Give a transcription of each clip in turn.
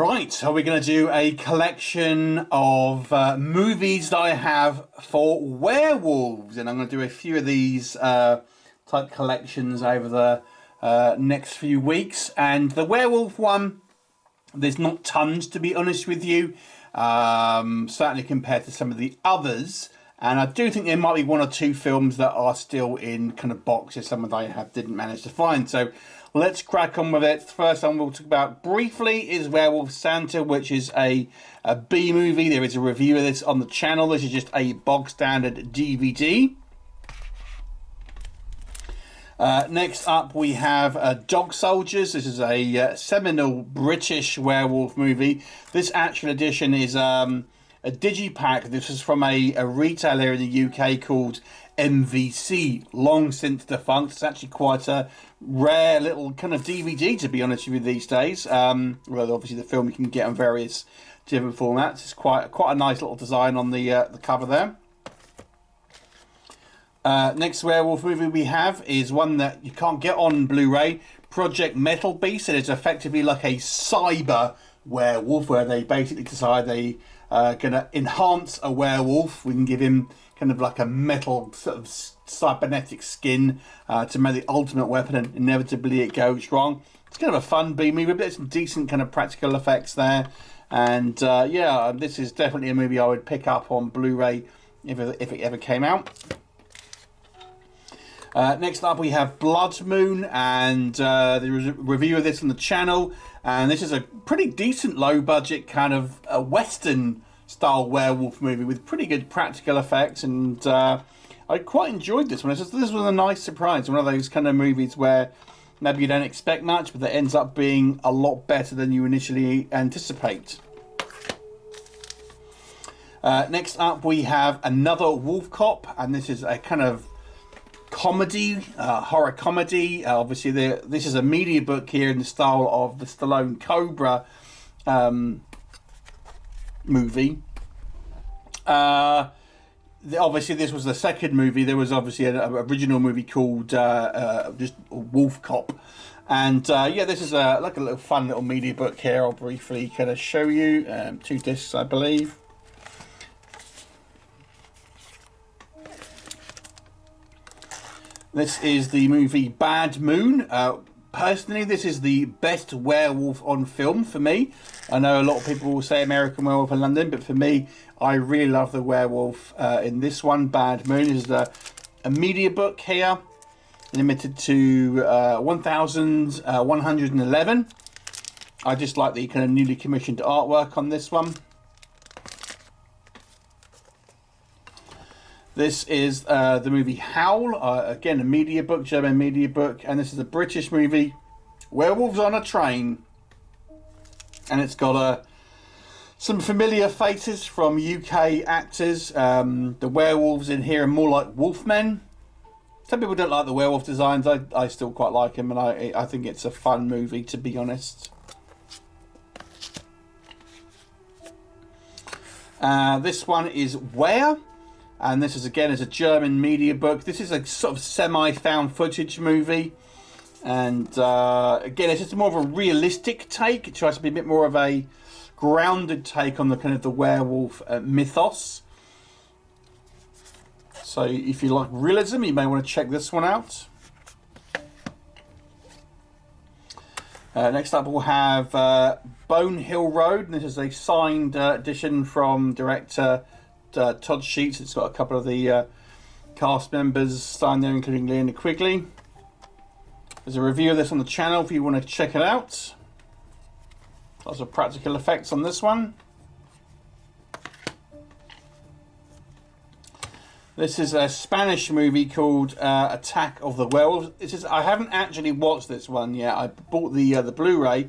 Right, so we're going to do a collection of movies that I have for werewolves, and I'm going to do a few of these type collections over the next few weeks. And the werewolf one, there's not tons, to be honest with you, certainly compared to some of the others. And I do think there might be one or two films that are still in kind of boxes, some that I didn't manage to find. So let's crack on with it. First one we'll talk about briefly is Werewolf Santa, which is a B movie. There is a review of this on the channel. This is just a bog standard DVD. Next up we have Dog Soldiers. This is a seminal British werewolf movie. This actual edition is a digipack. This is from a retailer in the UK called MVC, long since defunct. It's actually quite a rare little kind of DVD, to be honest with you, these days. Well, obviously the film you can get on various different formats. It's quite a nice little design on the cover there. Next werewolf movie we have is one that you can't get on Blu-ray, Project Metal Beast. It is effectively like a cyber werewolf, where they basically decide they are going to enhance a werewolf. We can give him kind of like a metal sort of cybernetic skin to make the ultimate weapon, and inevitably it goes wrong. It's kind of a fun B movie, but there's some decent kind of practical effects there. And yeah, this is definitely a movie I would pick up on Blu-ray if it ever came out. Next up we have Blood Moon, and there is a review of this on the channel, and this is a pretty decent low budget kind of a western style werewolf movie with pretty good practical effects, and I quite enjoyed this one. This was a nice surprise, one of those kind of movies where maybe you don't expect much, but that ends up being a lot better than you initially anticipate. Next up we have another Wolf Cop, and this is a kind of comedy, horror comedy. Obviously this is a media book here in the style of the Stallone Cobra movie. Obviously this was the second movie. There was obviously an original movie called just Wolf Cop, and yeah, this is like a little fun little media book here. I'll briefly kind of show you. 2 discs, I believe. This is the movie Bad Moon. Personally, this is the best werewolf on film for me. I know a lot of people will say American Werewolf in London, but for me, I really love the werewolf in this one, Bad Moon. This is a media book here, limited to 1,111. I just like the kind of newly commissioned artwork on this one. This is the movie Howl, again a media book, German media book, and this is a British movie, Werewolves on a Train, and it's got some familiar faces from UK actors. The werewolves in here are more like Wolfman. Some people don't like the werewolf designs. I still quite like them, and I think it's a fun movie, to be honest. This one is Where? And this is again a German media book. This is a sort of semi-found footage movie, and again it's just more of a realistic take. It tries to be a bit more of a grounded take on the kind of the werewolf mythos. So if you like realism, you may want to check this one out. Next up we'll have Bone Hill Road, and this is a signed edition from director Todd Sheets. It's got a couple of the cast members signed there, including Leonard Quigley. There's a review of this on the channel if you want to check it out. Lots of practical effects on this one. This is a Spanish movie called Attack of the Werewolves. I haven't actually watched this one yet. I bought the Blu-ray,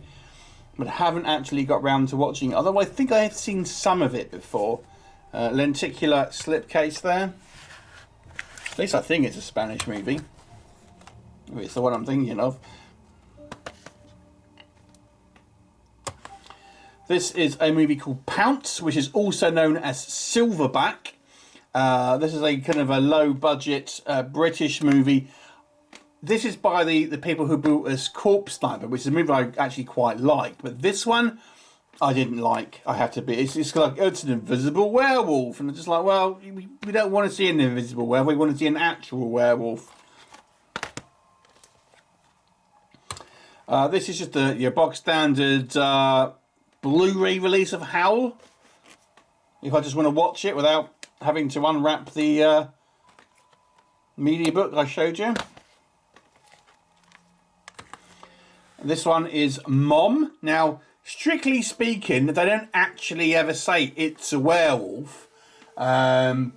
but haven't actually got round to watching it. Although I think I have seen some of it before. Lenticular slipcase there. At least I think it's a Spanish movie. If it's the one I'm thinking of. This is a movie called Pounce, which is also known as Silverback. This is a kind of a low budget British movie. This is by the people who built us Corpse Sniper, which is a movie I actually quite like. But this one I didn't like. I have to be. It's like, oh, it's an invisible werewolf, and I'm just like, well, we don't want to see an invisible werewolf. We want to see an actual werewolf. This is just your box standard Blu-ray release of Howl. If I just want to watch it without having to unwrap the media book I showed you. This one is Mom. Now, strictly speaking, they don't actually ever say it's a werewolf. But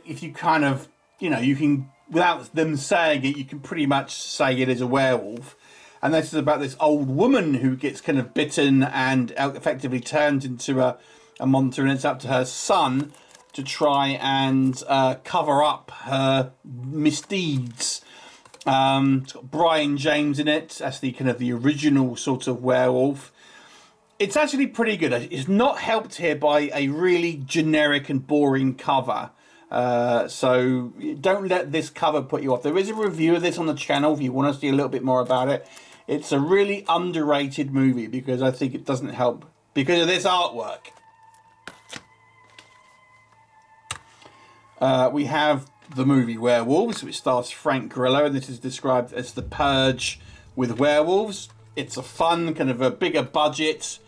if you kind of, you can, without them saying it, you can pretty much say it is a werewolf. And this is about this old woman who gets kind of bitten and effectively turned into a monster, and it's up to her son to try and cover up her misdeeds. It's got Brian James in it. That's the kind of the original sort of werewolf. It's actually pretty good. It's not helped here by a really generic and boring cover. So don't let this cover put you off. There is a review of this on the channel if you want to see a little bit more about it. It's a really underrated movie because I think it doesn't help because of this artwork. We have the movie Werewolves, which stars Frank Grillo, and this is described as The Purge with werewolves. It's a fun, kind of a bigger budget,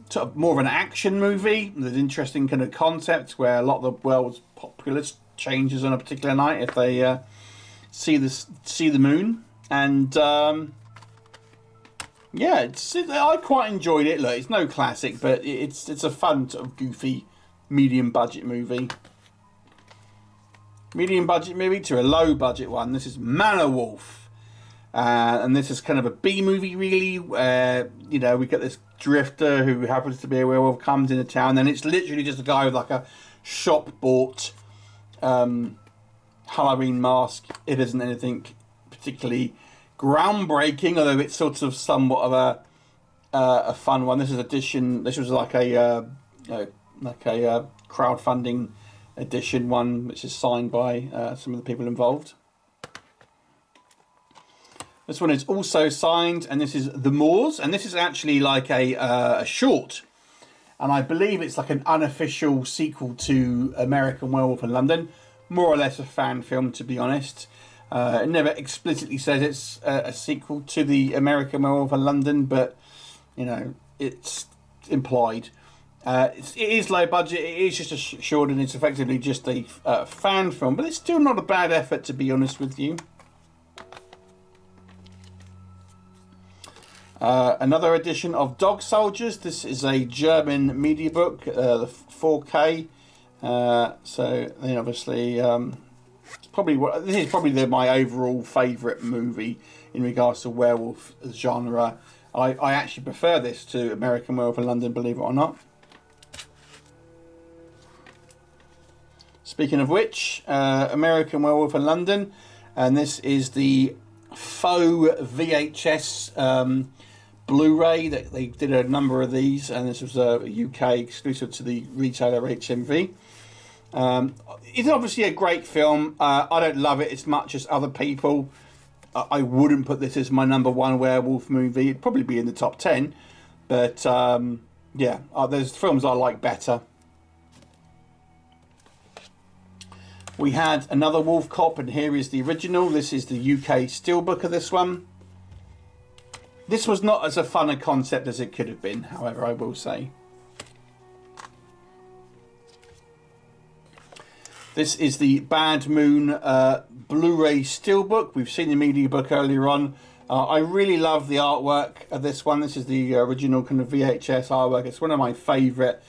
sort of more of an action movie. There's interesting kind of concepts where a lot of the world's populace changes on a particular night if they see the moon. And yeah, I quite enjoyed it. Look, it's no classic, but it's a fun sort of goofy medium budget movie. Medium budget movie to a low budget one. This is Wolf, and this is kind of a B movie really, where we got this drifter who happens to be a werewolf, comes into town, and it's literally just a guy with like a shop bought Halloween mask. It isn't anything particularly groundbreaking, although it's sort of somewhat of a fun one. This was like a crowdfunding edition one, which is signed by some of the people involved. This one is also signed, and this is The Moors, and this is actually like a short, and I believe it's like an unofficial sequel to American Werewolf in London, more or less a fan film, to be honest. It never explicitly says it's a sequel to the American Werewolf in London, but it's implied. It is low budget. It is just a short, and it's effectively just a fan film, but it's still not a bad effort, to be honest with you. Another edition of Dog Soldiers. This is a German media book, the 4K. So then obviously, this is probably my overall favourite movie in regards to werewolf genre. I actually prefer this to American Werewolf in London, believe it or not. Speaking of which, American Werewolf in London, and this is the faux VHS Blu-ray. That they did a number of these, and this was a UK exclusive to the retailer HMV. It's obviously a great film. I don't love it as much as other people. I wouldn't put this as my #1 werewolf movie. It'd probably be in the top 10, but yeah, there's films I like better. We had another Wolf Cop, and here is the original. This is the UK steelbook of this one. This was not as a fun a concept as it could have been, however, I will say. This is the Bad Moon Blu-ray steelbook. We've seen the media book earlier on. I really love the artwork of this one. This is the original kind of VHS artwork. It's one of my favourite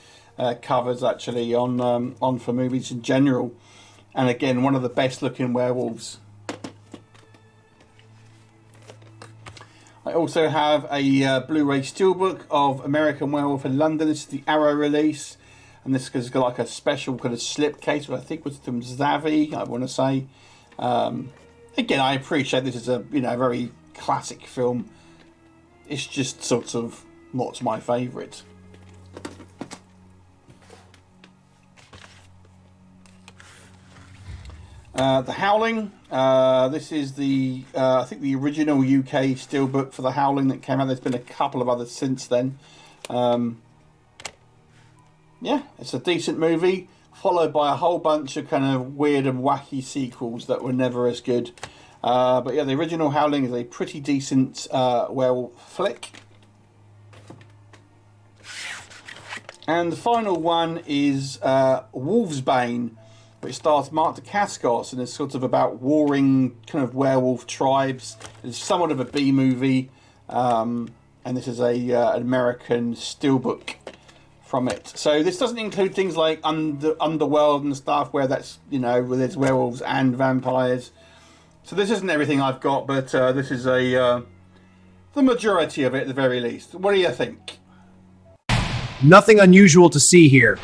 covers, actually, on for movies in general. And again, one of the best looking werewolves. I also have a Blu-ray steelbook of American Werewolf in London. This is the Arrow release. And this has got like a special kind of slipcase, which I think was from Zavi, I want to say. Again, I appreciate this is a very classic film. It's just sort of not my favourite. The Howling. This is the I think the original UK steelbook for The Howling that came out. There's been a couple of others since then. yeah, it's a decent movie, followed by a whole bunch of kind of weird and wacky sequels that were never as good. But yeah, the original Howling is a pretty decent werewolf flick. And the final one is Wolfsbane, which stars Mark Dacascos and is sort of about warring kind of werewolf tribes. It's somewhat of a B movie, and this is an American steelbook from it. So this doesn't include things like Underworld and stuff, where that's, you know, where there's werewolves and vampires. So this isn't everything I've got, but this is the majority of it at the very least. What do you think? Nothing unusual to see here.